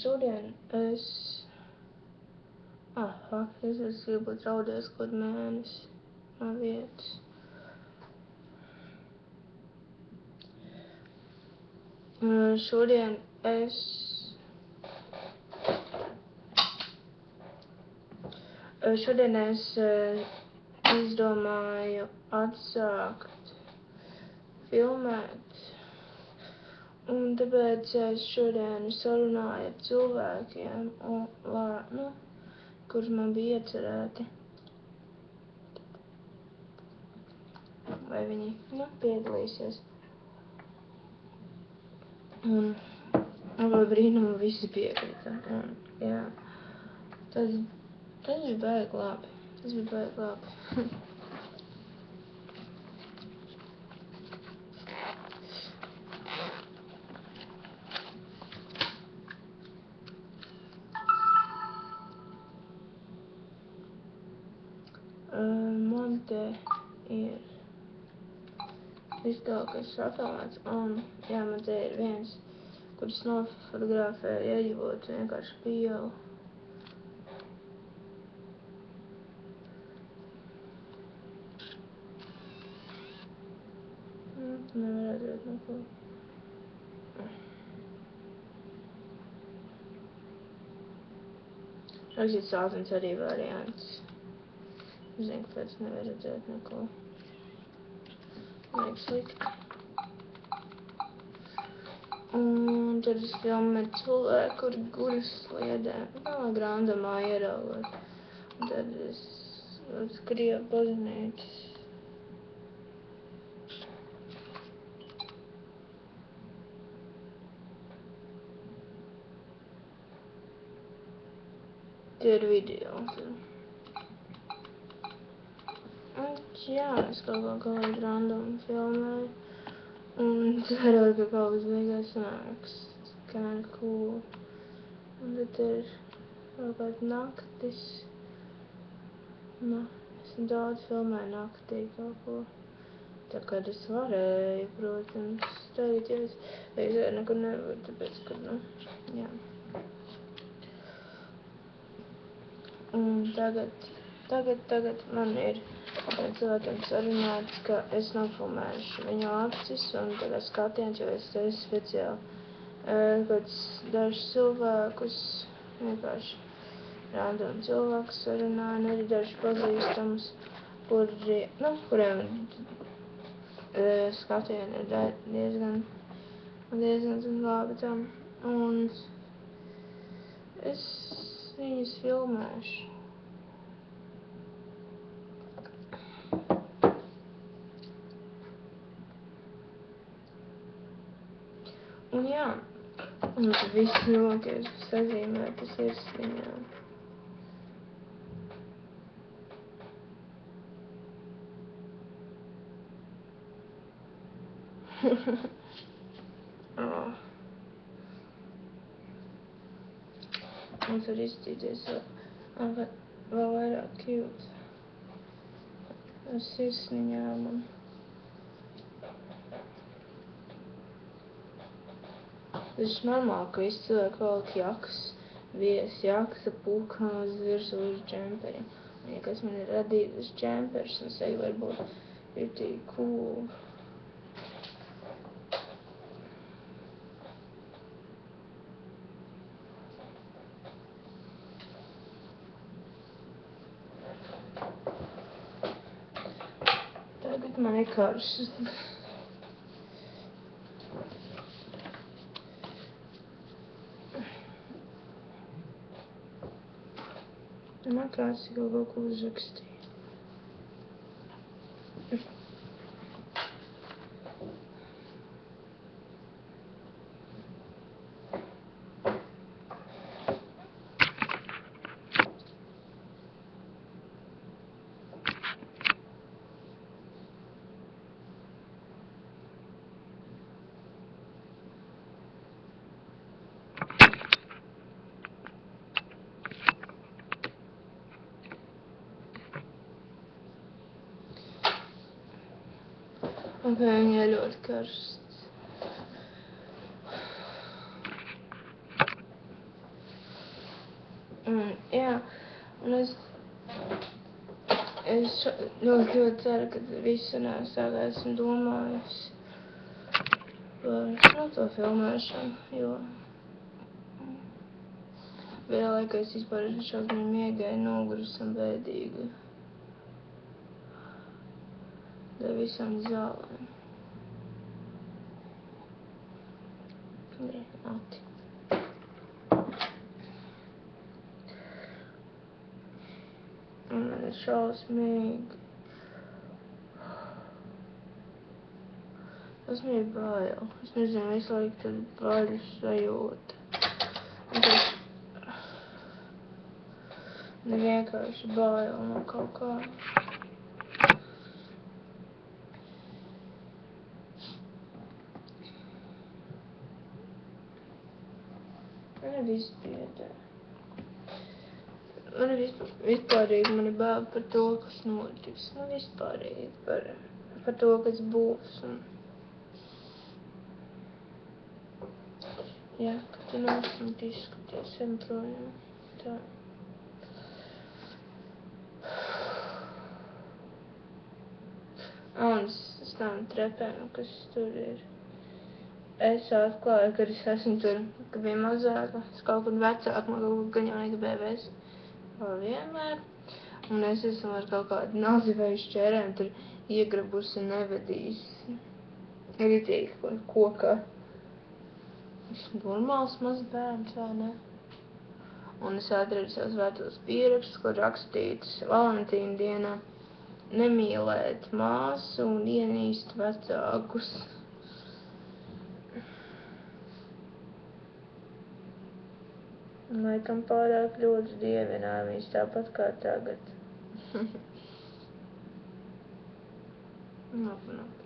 Šodien es... fuck, es gribu būt raudējis kaut mēnesi no vietas. Šodien es... izdomāju atsākt filmēt. Un tāpēc es šodien sarunāju ar cilvēkiem, kurus man bija iecerēti. Vai viņi, piedalīsies. Un par brīnumu visi piekrita. Un, jā, tas bija baigi labi. Man te ir viss kaut kas safilmēts, un man te ir viens, kurš nofotografēja ejot vienkārši pa ielu. Nevar redzēt neko. Rakstīt saltins arī variants. Zinu, kāpēc nevar redzēt neko. Vajag slikti. Un tad es filmēju cilvēku, kur guļas sliedē. Grandamā ieraugot. Un tad es skrieju baznīcas. Tie ir video. Es kaut kā random filmēju. Un cerot, ka kaut kas beigās sanāks. Kinda cool. Un tad ir kaut kāds naktis. Es daudz filmēju naktī kaut ko. Tā kā es varēju, protams. Tagad, ja es nekur nevaru, tāpēc, ka, jā. Un tagad man ir cilvēkiem sarunāts, ka es nofilmēšu viņu acis un tagad skatiens, jo es esmu speciāli kāds dažus cilvēkus, vienkārši random cilvēkus sarunāju, un arī dažus pazīstamus, kuriem skatieni ir diezgan labi tam, un es viņus filmēšu. Un un tad viss noties sazīmētas sirsniņām. Un tur izcīties vēl vairāk cute ar sirsniņām. Tas ir normāli, ka visi cilvēki velk jakas, jakas ar pulkām uz virsū uz džemperiem. Un ja kas man ir radītas džempers, un es teiktu, varbūt pretty cool. Tagad man ir karš. Man kāds kaut ko uzrakstīja. Ok, viņa ļoti karsts. Es ļoti ceru, ka viss sanāks tā, kā esmu domājis par to filmēšanu, jo vienā laikā es vispār šausmīgi miegāju, noguris un bēdīgi. Dēļ visām zālēm. Mati. Un man ir šausmīgi. Šausmīgi bail. Es nezinu, visu laiku tad baiļu sajūta. Un tad vienkārši bail no kaut kā. Man viss biedē. Man vispārīgi mani bail par to, kas notiks. Man vispārīgi par to, kas būs. Un... Jā, ka tu neesat izskaties projām. Tā. Un es tām trepēm, kas tur ir. Es atklāju, ka es esmu tur, kad bija mazāka. Es kaut kur vecāka, man kaut kur gan jau negribēju vēst. Vēl vienmēr. Un es esmu ar kaut kādu nazi vai šķērēm tur iegrabusi un nevedījis. Ritīgi kokā. Esmu normāls mazs bērns, vai ne? Un es atradu savus vecos pierakstus, kur rakstīts Valentīna dienā nemīlēt māsu un ienīst vecākus. Laikam pārāk ļoti dievināju viņus tāpat kā tagad. Nop.